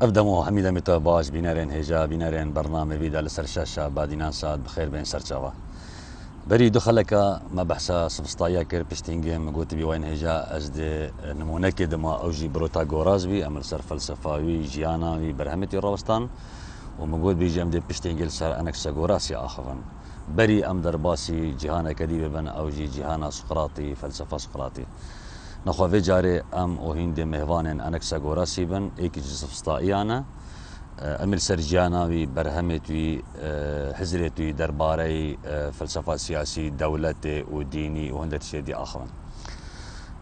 افدمو حميدة متى باش بينارين هجا بينارين برنامج بيدا لسر شاشة بعدين ساعات بخير بين سرچاوا بري دخلك ما بحثا سفسطايا كير بشتينجي مقوت بي وين هجا ازدي نمونه كدما اوجي بروتاغوراز بي امر سر فلسفاوي جياناوي برهمتي روستان ومقوت بيجي امدي بشتينجي سر انكساغوراسي اخفا بري ام درباسي جهانا كديبه بن اوجي جهانا سقراطي فلسفه سقراطي نخوافي جاري ام اوهين مهوانن انكساغوراسي بن ايكي سفسطايانا امل سرجاناوي برهمتوي حزرتوي درباري فلسفه سياسي دولتي وديني وهندت شيء اخر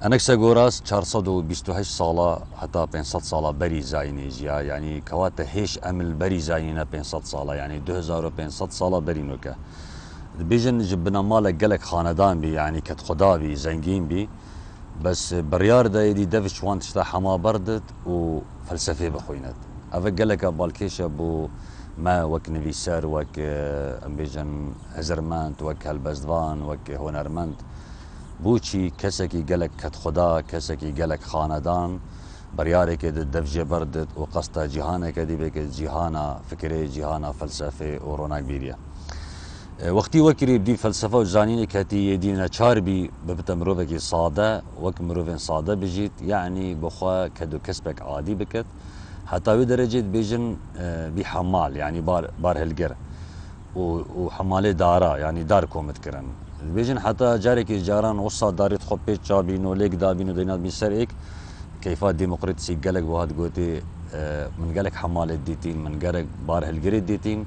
انكساغوراس 428 ساله حتى 500 ساله بري زايني جيا يعني كواته هيش امل بري زاينه 500 ساله يعني 2500 ساله بري نوكا بيجن جبنا مالك قالك خاندان بي يعني كت خدا بي زنجين بي بس بريار دا يدي دفش وانت شتا حما بردت وفلسفه بخوينت افك قالك بالكيشة بو ما وك نفيسر وك امبيجن هزرمانت وك هالبزدوان وك هونرمانت بوشي كسكي قالك كت خدا كسكي قالك خاندان برياري كده دفجة بردت وقصتا جهانا كدي بك جهانا فكري جهانا فلسفه وروناك بيريا وقتی وکری بدی فلسفه و زانینی کتی یدینا چاربی ببتا مروفکی ساده وک مروفین ساده بجید یعنی بخوا کدو کسبک عادی بکت حتی وی درجه بیجن بی حمال يعني بار هلگر و حماله دارا يعني دار کومت کرن بیجن حتی جاری که جاران وصا دارید خوب پیش چابینو لیک دابینو دینات بی سر ایک کیفات ديمقراطسي قالك وهاد قوتي من قالك حماله ديتين من قالك بار هلگری ديتين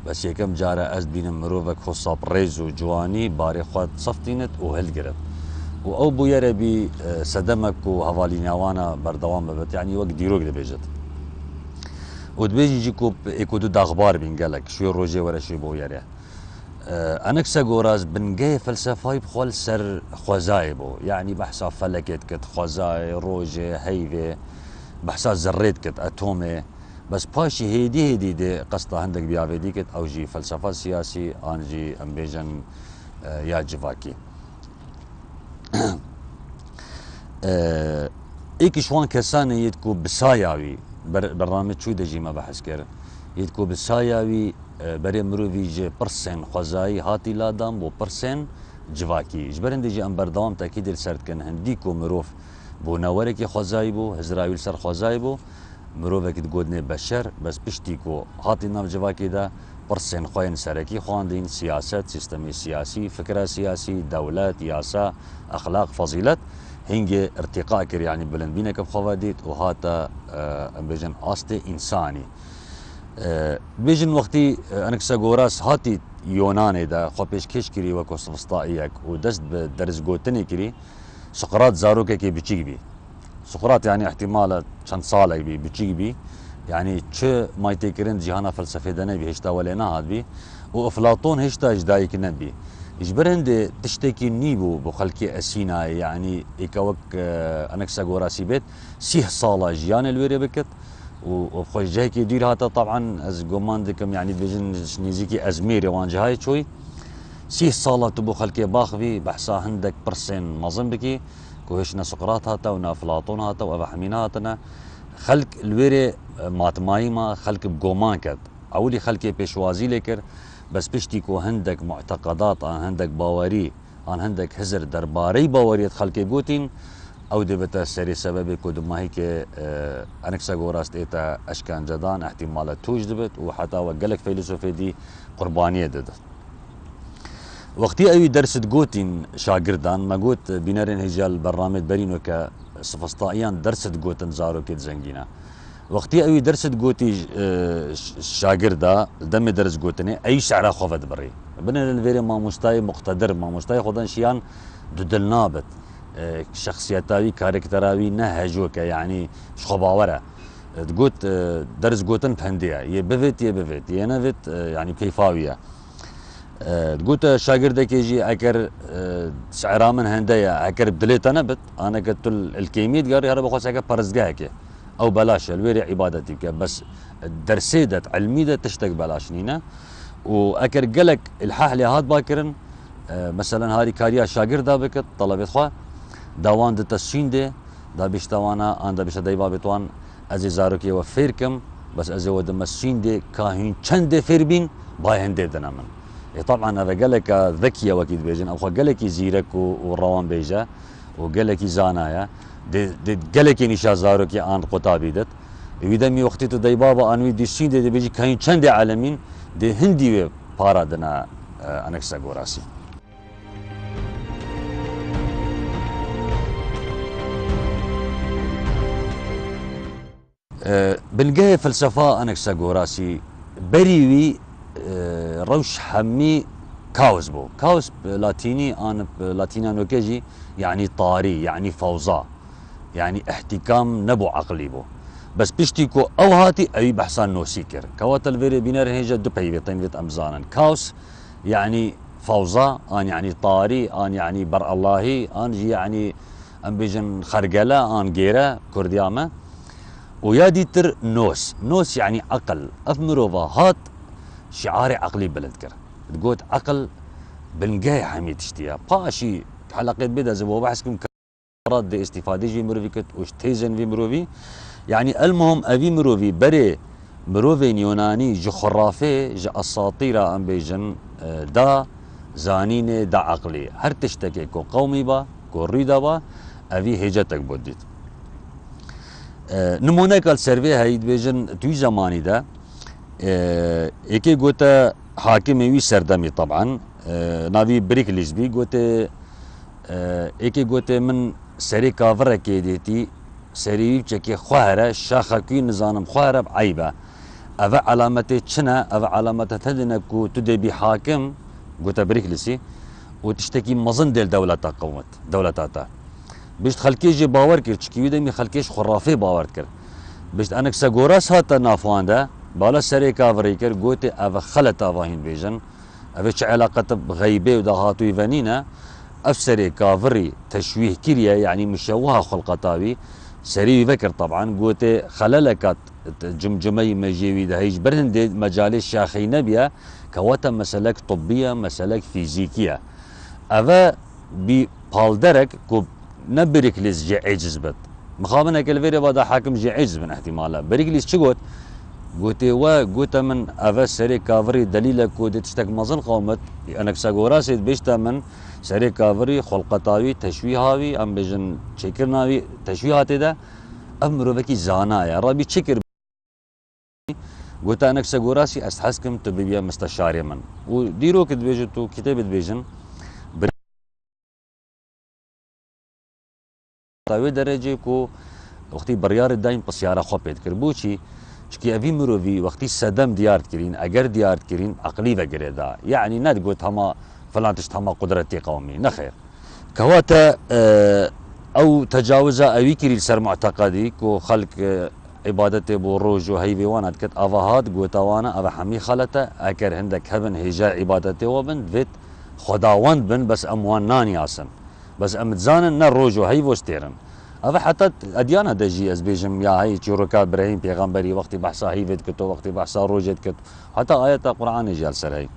بس يكم جارة أز بين مروفك خصاب ريز وجواني باري خوات صفتينت وهلقرت وأو بو يرى بي سدمك وهوالي ناوانا بردوام ببت يعني وقت ديروك دبيجت ودبيجي جيكو ايكودو داغبار بين قالك شو روجي ولا شو بو يرى انكساغوراس بنجي فلسفاي بخول سر خوزايبو يعني بحثا فلكت كت خوزاي روجي هيفي بحثا زريت كت اتومي بس باشي هيدي دي قصده عندك بيافيدي كت او جي فلسفه سياسي انجي امبيجن يا جفاكي ايك شوان كساني يتكو بساياوي برنامج شو دجي ما بحث كر يتكو بساياوي بري مروفي جي برسن خوزاي هاتي لادام بو برسن جفاكي جبرن دجي ام بردام تاكيد السرد كان هنديكو مروف بو نوركي خوزاي بو هزراويل سر خوزاي بو مروفك تقودني بشر بس بشتيكو هاتي نام جواكي دا برسن خوين سركي خواندين سياسات سيستمي سياسي فكرة سياسي دولات ياسا أخلاق فضيلت هنجي ارتقاء كر يعني بلندبينك بخواديت وهاتا بيجن أصلي إنساني بيجن وقتي انكساغوراس هاتي يوناني دا خو بيش كيش كري وكو سفسطائيك ودست بدرس قوتني كري سقراط زاروكي بيشيك بي سقراط يعني احتمال چند ساله بي بچيك بي يعني چه ما يتكرن جهانا فلسفه دنه بي هشتا ولينا هاد بي وافلاطون هشتا اجداي كنن بي اجبرند تشتكي نيبو بخلكي اسينا يعني ايكوك انكساغوراسي بيت سيه صاله جيان الوري بكت وخوش جايكي دير هاتا طبعا از قوماندكم يعني بيجن نيزيكي ازميري وانجهاي شوي سيه صاله تبو خلكي باخفي بحسا عندك برسن مظن بكي كوهشنا سقراط هاتا ونا افلاطون هاتا وابا حمينا هاتنا خلق الويري ماتمايما خلق بقومان كد اولي خلقي بيشوازي لكر بس بشتيكو هندك معتقدات ان هندك باوري ان هندك هزر درباري باوريت خلقي بوتين او دي بتا سري سببي كود ما هيك انكساغوراس ايتا اشكان جدان احتمالات توج دبت وحتى وقالك فيلسوفي دي قربانيه ددت وقتی اوی درس گوتین شاگردان ما گوت بینرین هجال برنامج برینو که سفسطائیان درس گوتن زارو کت زنگینا وقتی اوی درس گوتی شاگردا دم درس گوتنه ای شعر خوفت بری بنا الفيري ما مستای مقتدر ما مستای خودن شیان ددل نابت شخصیتاوی کارکتراوی نه هجوکه يعني شخباوره تقول درس گوتن فهنديه يبفت ينفت يعني كيفاويه تقول شاگردك يجي اكر شعرا من هنديه اكر بدليت انا بت انا قلت الكيميت قال هذا بخوش اكر برزقاك او بلاش الويري عبادتك بس درسيدت علميده تشتق بلاش نينا واكر قالك الحاح لي هاد باكرن مثلا هذه كاريا شاگردا بكت طلبت خو داوان د تسشين دي دا بيشتوانا ان دا بيشتداي بابتوان از زاروکی و فیر کم بس از ود مسین دی کاهین چند فیر بین با هنده دنا من طبعا هذا قال لك ذكيه وكيد بيجن او قال لك زيرك وروان بيجا وقال لك زانايا قال لك نشا زاروكي ان قطابيدت ويدمي وقتي تو داي بابا انوي دي سين دي بيجي كاين چند عالمين دي هندي بارا دنا انكسا غوراسي بنقاي فلسفه انكسا غوراسي بريوي روش حمي كاوس بو كاوس لاتيني انا لاتيني نوكيجي يعني طاري يعني فوضى يعني احتكام نبو عقلي بو بس بيشتيكو او هاتي اي بحسان نوسيكر كواتل فيري بينار هيجا دو بيتين فيت امزانا كاوس يعني فوضى ان يعني طاري ان يعني بر اللهي ان يعني ام بيجن خرقله ان جيره كرديامه ويا ديتر نوس يعني عقل افمروفا هات شعاري عقلي بلد كر تقول عقل بنقاي حميد اشتيا باشي حلقة بدا زبو بحسكم كرات دي استفادة جي مروفي كت وش تيزن في مروفي يعني المهم ابي مروفي بري مروفي يوناني جو خرافي جو اساطيرة ام بيجن دا زانين دا عقلي هر تشتكي كو قومي با كو ريدا با ابي هجتك بوديت نمونه كال سيرفي هاي بيجن توي زماني دا ايكي قوتا حاكم وي سردمي طبعا نافي بريك ليزبي قوتا ايكي قوتا من سري كافر كيديتي سري تشكي خوهره شاخكي نظام خوهره بعيبه افا علامتي تشنا افا علامتي تدنكو تدبي حاكم قوتا بريك لسي وتشتكي مظن ديال دولتا قومت دولتاتا باش خلكيجي باور كر تشكي دمي خلكيش خرافي باور كر باش انك سغوراس هاتا نافواندا بالا سري كافري كر قوتي افا خلتا فاهين بيجن افش علاقه بغيبه ودهاتو يفنينا اف سري كافري تشويه كريا يعني مشوهه خلقتاوي سري فكر طبعا قوتي خللكات جمجمي مجيوي ده هيج برهن مجال الشاخي نبيا كواتا مسالك طبيه مسالك فيزيكيه افا ببالدرك كو نبريكليز جي عجز بت مخابنا كالفيري بادا حاكم جي عجز من احتماله بريكليز شو قلت قوتي قوتا من افا سري كافري دليلك كودي تشتك مظن قومت انك ساغوراسي بيشتا من سري كافري خلقتاوي تشويهاوي ام بيجن تشكرناوي تشويهاتي ده امرو بكي زانايا ربي تشكر قوتا انك ساغوراسي استحسكم تبيبيا مستشاري من وديرو كد بيجتو كتابة بيجن تاوي درجه كو وقتي بريار الداين بسياره خوبيت كربوشي شكي افي مروفي وقتي صدم ديارت كرين اگر ديارت كرين عقلي وغيردا يعني ندقوت هما فلان تشت هما قدرتي قومي نخير كواتا او تجاوزا اوي كريل سر معتقدي كو خلق عبادتي بو روج وهي بيوانات كت افاهات قوتاوانا افا حمي خلتا اكر هندك هبن هجا عبادتي وبن فيت خداوند بن بس اموان ناني اسن بس امتزانن نا روج وهي وستيرن هذا حتى اديانا دجي از بيجم يا هي تشوركا ابراهيم پیغمبري وقتي بحثا هيفت كتو وقتي بحثا روجت كتو حتى ايات القران جال سر هي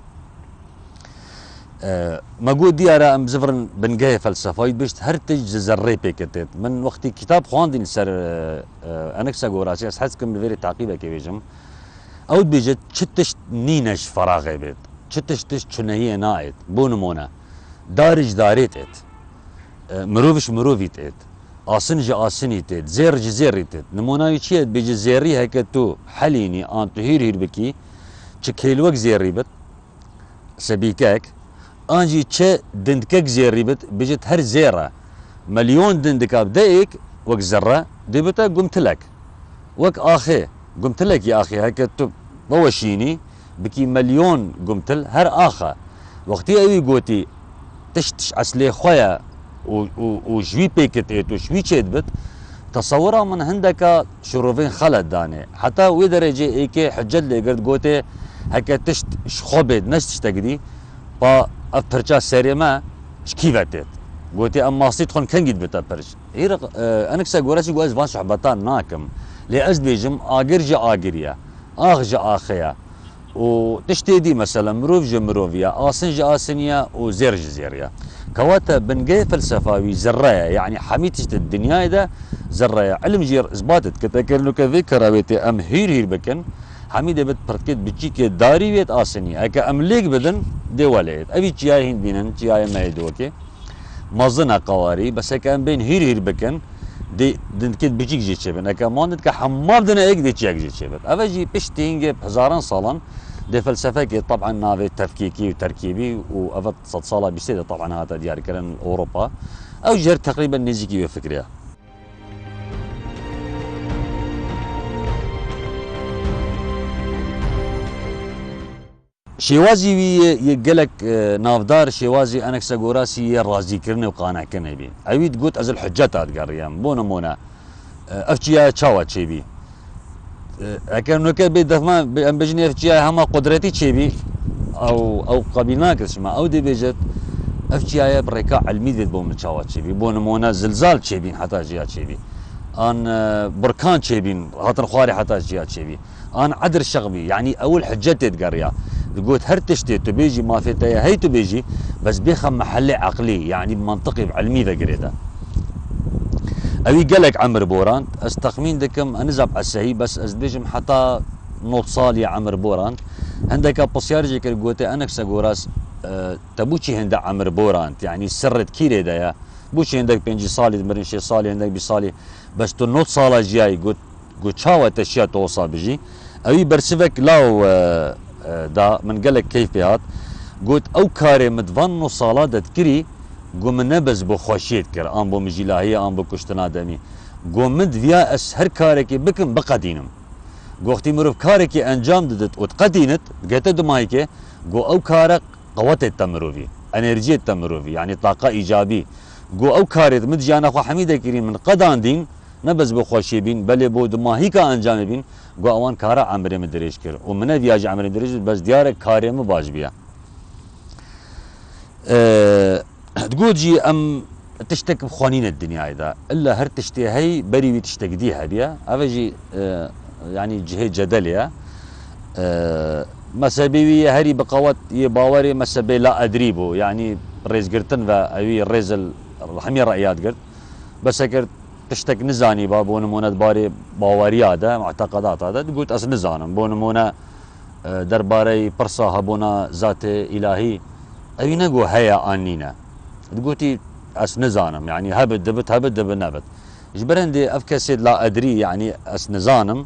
مقود ديارا ام زفرن بنقاي فلسفه بيشت هرتج زري بيكتت من وقتي كتاب خواندين سر انكسا غوراسي حسكم بفيري تعقيبه كي بيجم او بيجت تشتش نينش فراغي بيت تشتش تشنهيه نايت بونمونا دارج داريت مروفش مروفيت آسنج آسنی تید زیر جزیری تید نمونایی چیه بیج زیری هک تو حلینی آن تو هیر بکی چه کیلوک زیری بد سبیکک آنجی چه دندکک زیری بد بیجت هر زیره مليون دندکاب دایک وک زره دیبتا قمتلك وک آخی قمتلك يا أخي هک تو بوشینی بکی مليون قمتل هر آخه وقتی اوی گوتی تشتش عسلی خویا وشوي بيكت وشوي تشيد بت تصورها من هندك شروفين خلد داني حتى ويدرجي ايكي حجت لي قرد قوتي هكا تشت شخوبيد نش تشتقدي با افرجا سيري ما شكيفتت قوتي اما صيت خون كان قد بتا برج هيرق انكسا قوراسي قواز فان صحبتان ناكم لأز بيجم اجر جا اجريا اخ جا اخيا وتشتي دي مثلا مروف جا مروفيا آسن جا آسنيا وزير جا زيريا كواتا بنجي فلسفاوي زرايا يعني حميتش الدنيا ده زرايا علم جير اثباتت كتاكلنو كذي كراويتي ام هير بكن حميده بت بركت بتشيك داري بيت آسنيا اكا ام ليك بدن دي وليت ابي تشياي هين بينن تشياي ما يدوكي مازنا قواري بس اكا ام بين هير بكن دي دنكت بيجيك جي تشبن اكا ماندت كحمار دنا ايك دي تشيك جي تشبن افجي بشتينج بهزاران صالن دي فلسفه كي طبعا نافي تفكيكي وتركيبي وافت صد صاله بيصير طبعا هذا ديار كلام اوروبا او جر تقريبا نيزيكي وفكريه شوازي يقلك نافدار شوازي انك ساغوراسي رازي كرني وقانع كرني بي عيد قلت از الحجات ادقريام بونا مونا افتيا تشاوا تشيبي اكن نكت بيت دفما بجني افتيا هما قدرتي تشيبي او قبيلنا كسما او دي بيجت افتيا بريكا علمي ديت بوم تشاوا تشيبي بونا مونا زلزال تشيبي حتى جيا تشيبي ان بركان تشيبين هاتن خواري حتى جيا تشيبي ان عدر الشغبي يعني اول حجات تقريا قلت هر تشتي تبيجي ما في تيا هي تبيجي بس بيخم محلي عقلي يعني بمنطقي بعلمي ذا قريده أبي قالك عمر بوران استخمين دكم انزب على السهي بس ازدجم حتى نوت صالي عمر بوران عندك بصيارجي كالقوتي انك ساقوراس تبوشي هندا عمر بوران يعني سرت كيري دايا بوشي عندك بينجي صالي مرن شي صالي عندك بصالي بس تو نوت صالا جاي قلت شاوة تشيا توصى بجي أبي برسفك لاو دا من قالك كيف بهات قلت او كاري مدفن صالا دتكري قوم نبز بو خوشيت كر ام بو مجيلاهيه ام بو كشتنا دمي قوم مد فيا اس هر كاركي بكم بقدينم قوختي مروف كاركي انجام ددت وتقدينت قيت دمايكي قو او كارك قوت التمروفي انرجي التمروفي يعني طاقه ايجابي قو او كارت مد جانا خو حميده كريم من قدان دين نبز بو خوشي بين بل بو دماهيكا انجام بين قو اوان كارا عمري مدريش كر ومن فياج عمري مدريش بس ديارك كاري مباج بيا تقول جي ام تشتك بخوانين الدنيا اذا الا هر تشتي هي بري تشتك ديها بيا افجي يعني جهه جدليه مسابي هري بقوات يباوري مسابي لا ادريبو يعني ريز قرتن فاوي الريز الحمي رأيات قرت بس اكر تشتك نزاني بابون مونات باري باوري هذا معتقدات هذا قلت اس نزانم بون مونا درباري برصا هبونا ذات الهي أبي نقول هيا آنينا تقولتي أس نزانم يعني هبت دبت نبت جبرندي أفكسيد لا أدري يعني أس نزانم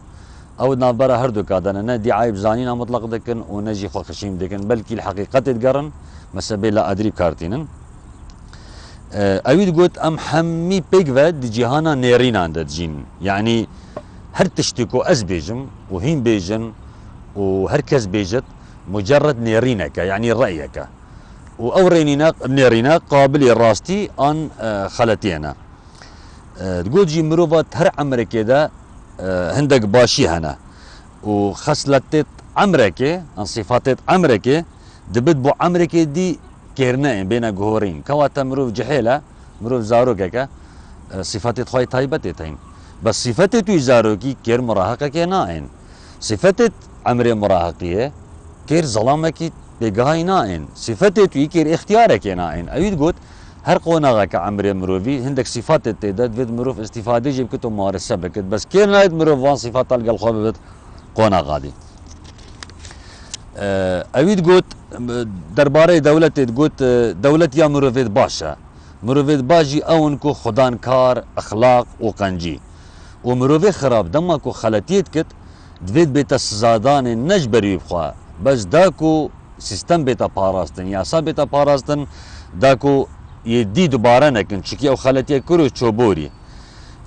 أو نابرا هردو كادنا ندي عيب زانينا مطلق دكن ونجي خو خشيم دكن بلكي الحقيقة تقرن مسبي لا أدري كارتينن أبي قلت أم حمي بيجفد دي جهانا نيرين عند جين يعني هر تشتكو أز بيجم وهين بيجن وهركز بيجت مجرد نيرينك يعني رأيك واورينينا نيرينا قابل الراستي ان خلتينا تقول جي مروفات هر عمرك كده هندك باشي هنا وخصلتت عمرك ان صفاتت عمرك دبت بو عمرك دي كيرنا بين جهورين كواتا مروف جحيله مروف زاروكك صفاتت خوي تايبتتين بس صفتت زاروكي كير مراهقه كنائن صفتت عمري مراهقيه كير ظلامك بقاي نائن صفتي تويكير اختيارك نائن أريد قلت هر قوناغا كعمري مروفي هندك صفات التيداد فيد مروف استفادة جيب كتو مارسة بكت بس كير نايد مروف وان صفات تلقى الخواب بيت قوناغا دي أريد قلت درباري دولة قلت دولة يا مروفيت باشا مروفيت باجي اونكو خدان كار اخلاق وقنجي ومروفي خراب دمكو خلتيت كت دفيد بيت السزادان نجبري بخوا بس داكو سيستم بيتا باراستن ياسا بيتا باراستن داكو يدي دوباره نكن شكي او خلتي كرو تشوبوري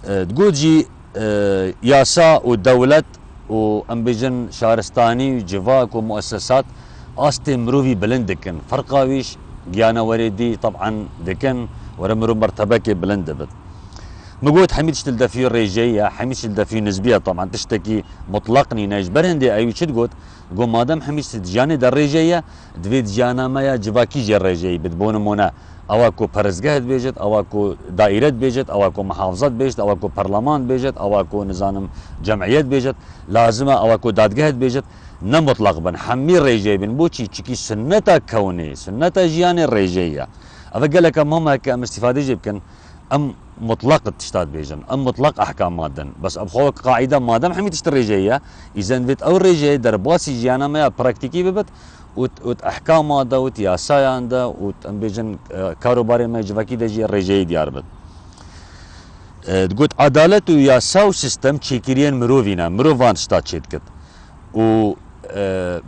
تقول جي ياسا ودولت وامبيجن شارستاني وجفاك ومؤسسات استي مروفي بلند دكن فرقاويش جيانا وريدي طبعا دكن ورمرو مرتبكي بلند بت مقود حميد شتل في ريجيه حميد شتل في نسبيه طبعا تشتكي مطلقني نجبرندي اي تقول قوم مادام حميد جاني در ريجيه دفيد جانا ما جواكي جي الريجيه بتبون مونا اواكو پرزگاه بيجت اواكو دائره بيجت اواكو محافظات بيجت اواكو برلمان بيجت اواكو نظام جمعيات بيجت لازم اواكو دادگاه بيجت نمطلق بن حمي ريجي بن بوشي تشكي سنتا كوني سنتا جياني ريجيه افقال لك هم هيك استفاده يمكن ام مطلق تشتاد بيجن ام مطلق احكام مادن بس ابخو قاعده مادام حمي تشتري ريجيه اذا بيت او ريجي درباسي جيانا ما براكتيكي ببت وت احكام ماده وت ياسايا عنده وت ام بيجن كاروباري ما جفاكي دجي ريجي ديار بت تقول عداله وياسا وسيستم تشيكيرين مروفينا مروفان شتات شيتكت و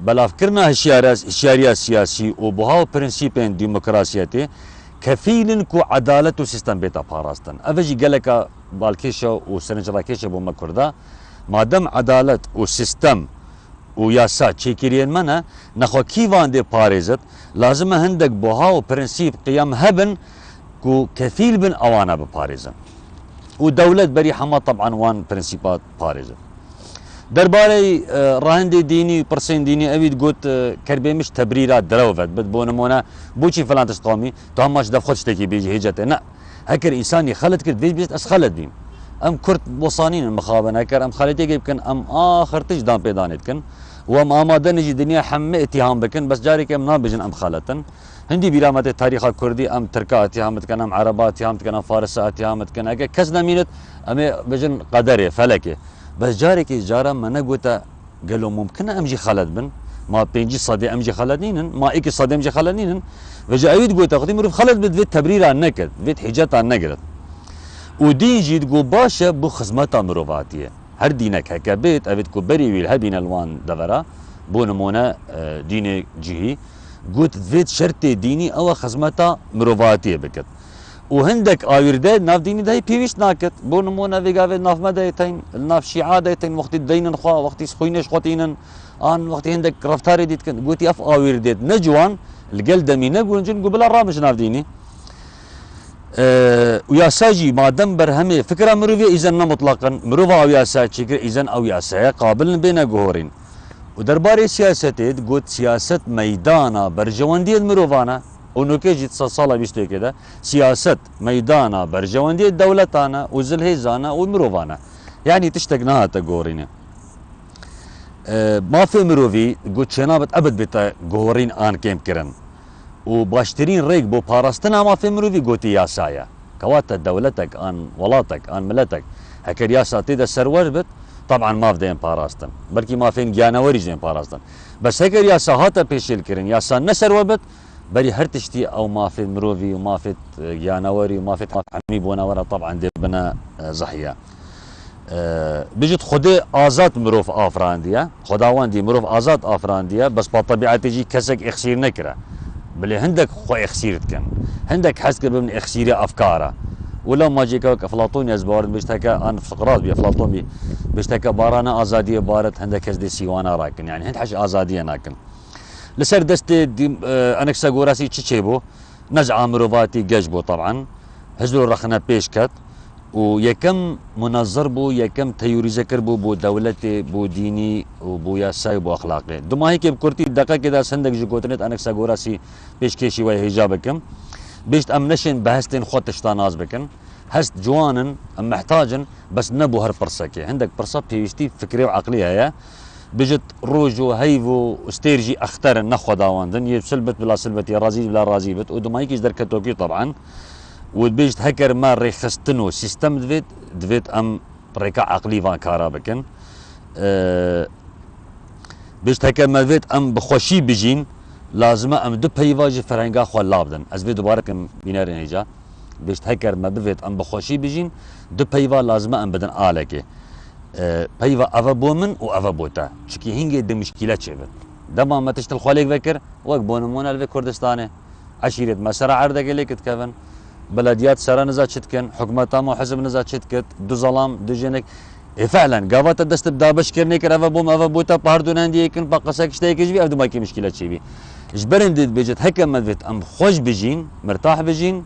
بلافكرنا هشياريا سياسي وبهاو برنسيبين ديمقراطيتي كفيل كو عدالة وسيستم بيتا باراستن افجي قالك بالكيشا وسنجراكيشا بوما كردا ما دام عدالة وسيستم وياسا تشيكيرين منا نخو كيفان دي باريزت لازم هندك بهاو برنسيب قيام هبن كو كفيل بن اوانا بباريزن ودولة بري حما طبعا وان برنسيبات باريزن درباري راهندي ديني برسين ديني ابيد قلت كربي مش تبريرات دروفت بتبونمونا بوشي فلان تشقومي تو ماش دف خدش تكي بيجي هجته لا هكر انساني خلت كرت بيج بيت اس خلت بيم ام كرت بوصانين المخابن هكر ام خلت يمكن ام اخر تجدان بيدانت كن وام امادن يجي دنيا حم اتهام بكن بس جاري كم نابجن ام خالتن هندي بلامات التاريخ الكردي ام تركا اتهامت كن ام عربات اتهامت كن ام فارس اتهامت كن هكا كزنا مينت ام بجن قدري فلكي بس جارك جارة ما نقوتا قالوا ممكن امجي خالد بن ما بينجي صدي امجي خالدينن ما ايكي صدي امجي خالدينن فجا ايد قوتا قدي مرف خالد بدفيت تبرير عن نكد فيت حجات عن نقرت ودين جيت قو باشا بو خزمتا مروفاتيه هر دينك هكا بيت ابيت كو بري ويل هبين الوان دفرا بو نمونا ديني جيهي قلت فيت شرطي ديني او خزمتا مروفاتيه بكت وهندك آيرداد ناف ديني دهي بيويش ناكت بو نمونا فيقافي ناف مدايتين ناف شيعة دايتين وقت الدينن خوا وقت سخوينش خوتينن آن وقت هندك رفتاري ديت كن قلتي اف آيرداد نجوان القل دمي نقول نجن قبل الرامش ناف ديني ويا ساجي ما دم برهمي فكرة مروفية إذن مطلقا مروفا أو يا ساجي إذن أو يا ساجي قابل بين جوهرين ودرباري سياستي قلت سياسة ميدانا برجواندية مروفانا ونوكيجي تصالة بيشتي كده سياسة ميدانا برجواندية دولتانا وزلهيزانا ومروفانا يعني تشتقناها تقورين ما في مروفي قلت شنابت أبد بتا جوهرين آن كيم كرن وباشترين ريك بو باراستنا ما في مروفي قلت ياسايا كواتا دولتك آن ولاتك آن ملتك هكر ياسا تيدا سرور بت طبعا ما في دين باراستن بلكي ما فين جانوري جين باراستن بس هكر ياسا هاتا بيشيل كرن ياسا نسر وبت بري هر تشتي او ما في مروفي وما في جانوري وما في حمي بوناورا طبعا دي بنا زحيه بيجت خدي ازات مروف افرانديا خداوندي مروف ازات افرانديا بس بطبيعه تجي كسك اخسير نكره بلي عندك خو اخسير كان عندك حس بمن اخسير افكاره ولا ما جيك افلاطون يزبار بيشتكى ان فقرات بافلاطون بيشتكى بارانا ازاديه بارت عندك هز دي سيوانا راكن يعني هند حش ازاديه ناكن لسر دستي انكساغوراسي تشيبو نزعه مروفاتي ججبو طبعا هزلو رخنا بيشكت ويكم منظر بو يكم تيوري ذكر بو دولتي بو ديني وبو ياساي بو اخلاقي دما هيك بكرتي دقه كده سندك جوتنت انكساغوراسي بيشكيشي وي حجابكم بيشت ام نشن بهستين خوتش تناز بكن هست جوانن ام محتاجن بس نبو هر فرصكي عندك فرصه بيشتي فكريه وعقليه يا بجت روجو هيفو استيرجي اختار نخو داواندن يسلبت بلا سلبت يا رازي بلا رازيبت ودما هيك دركتوكي طبعا وبيجت هكر ما ريخستنو سيستم دفيت ام بريكا عقلي فان كارا بكن بيجت هكر ما دفيت ام بخوشي بجين لازم ام دو بيواجي فرنگا خو لابدن از في دوباره كم بينار نيجا بيجت هكر ما دفيت ام بخوشي بجين دو بيوا لازم ام بدن آلكي بيوا افا بومن و افا بوتا چكي هنگي دي مشكلة چبت دما ما تشتل خاليك فكر وك بونمون الفي كردستاني عشيرة مسرع عردك ليك تكفن بلديات سرا نزا چتكن حكومتا ما حزب نزا چتكت دو ظلام دو جنك فعلا قاوات الدست بدابش كرني كر افا بوم افا بوتا باردون عندي يكن باقسك شتيكش بي افدو ماكي مشكلة چبي جبرن ديت بيجت هكا ما فيت ام خوش بجين مرتاح بجين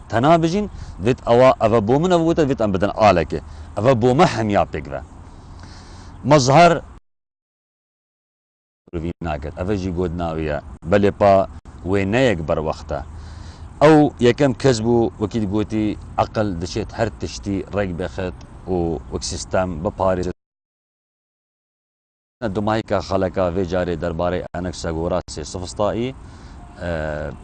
تنا بجين فيت اوا افا بومن افا بوتا فيت ام بدن آلكي افا بوما حميا بيقرا مظهر ناكت افا جي قود ناوية بلي با وينيك بر وقتا او یکم کس بو وکی گوتی عقل دشت هر تشتی رگ بخت و وک سیستم بپاری دماغی که خلقا و جاری درباره انک سگورات سی سفسطائی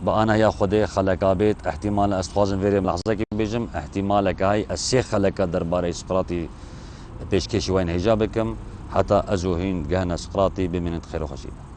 با انا یا خود خلقا بیت احتمال استخوازم ویریم لحظه که بیجم احتمال که های اسی خلقا درباره سقراطی پیشکشی وین هجابکم حتی ازوهین گهن سقراطی بمینت خیر و خشیده